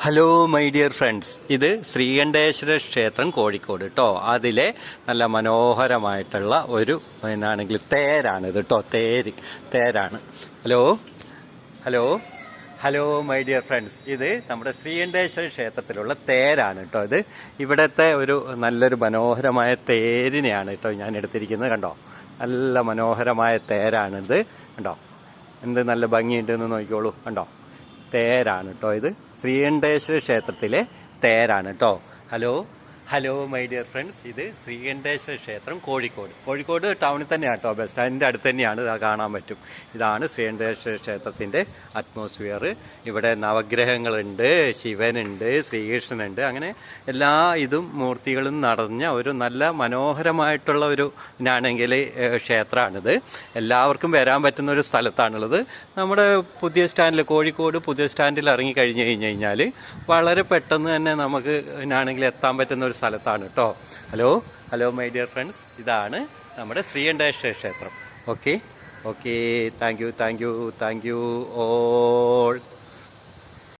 Hello my dear friends, ഇത് ശ്രീകണ്ഠേശ്വര ക്ഷേത്രം കോഴിക്കോട് കേട്ടോ. അതിലെ നല്ല മനോഹരമായിട്ടുള്ള ഒരു എന്നാണെങ്കിൽ തേരാണ് ഇത് കേട്ടോ. തേരാണ്. Hello hello hello my dear friends, ഇത് നമ്മുടെ ശ്രീകണ്ഠേശ്വര ക്ഷേത്രത്തിലുള്ള തേരാണ് കേട്ടോ. ഇത് ഇവിടുത്തെ ഒരു നല്ലൊരു മനോഹരമായ തേരിനെയാണ് കേട്ടോ ഞാൻ എടുത്തിരിക്കുന്നത്. കണ്ടോ, നല്ല മനോഹരമായ തേരാണിത്. കണ്ടോ, എന്ത് നല്ല ഭംഗിയുണ്ടെന്ന് നോക്കിക്കോളൂ. കണ്ടോ, തേരാണ് കേട്ടോ. ഇത് ശ്രീകണ്ഠേശ്വര ക്ഷേത്രത്തിലെ തേരാണ് കേട്ടോ. ഹലോ മൈ ഡിയർ ഫ്രണ്ട്സ്, ഇത് ശ്രീകണ്ഠേശ്വര ക്ഷേത്രം കോഴിക്കോട് ടൗണിൽ തന്നെയാണ് കേട്ടോ. ബസ് സ്റ്റാൻഡിൻ്റെ അടുത്ത് തന്നെയാണ്. ഇത് കാണാൻ പറ്റും. ഇതാണ് ശ്രീകണ്ഠേശ്വര ക്ഷേത്രത്തിൻ്റെ അറ്റ്മോസ്ഫിയർ. ഇവിടെ നവഗ്രഹങ്ങളുണ്ട്, ശിവനുണ്ട്, ശ്രീകൃഷ്ണനുണ്ട്, അങ്ങനെ എല്ലാ ഇതും മൂർത്തികളും നടഞ്ഞ ഒരു നല്ല മനോഹരമായിട്ടുള്ള ഒരു ആണെങ്കിൽ ക്ഷേത്രമാണിത്. എല്ലാവർക്കും വരാൻ പറ്റുന്ന ഒരു സ്ഥലത്താണുള്ളത്. നമ്മുടെ കോഴിക്കോട് പുതിയ സ്റ്റാൻഡിൽ ഇറങ്ങി കഴിഞ്ഞ് കഴിഞ്ഞാൽ വളരെ പെട്ടെന്ന് തന്നെ നമുക്ക് ആണെങ്കിൽ എത്താൻ പറ്റുന്ന ഒരു സ്ഥലത്താണ് കേട്ടോ. ഹലോ മൈ ഡിയർ ഫ്രണ്ട്സ്, ഇതാണ് നമ്മുടെ ശ്രീകണ്ഠേശ്വര ക്ഷേത്രം. Okay, thank you all.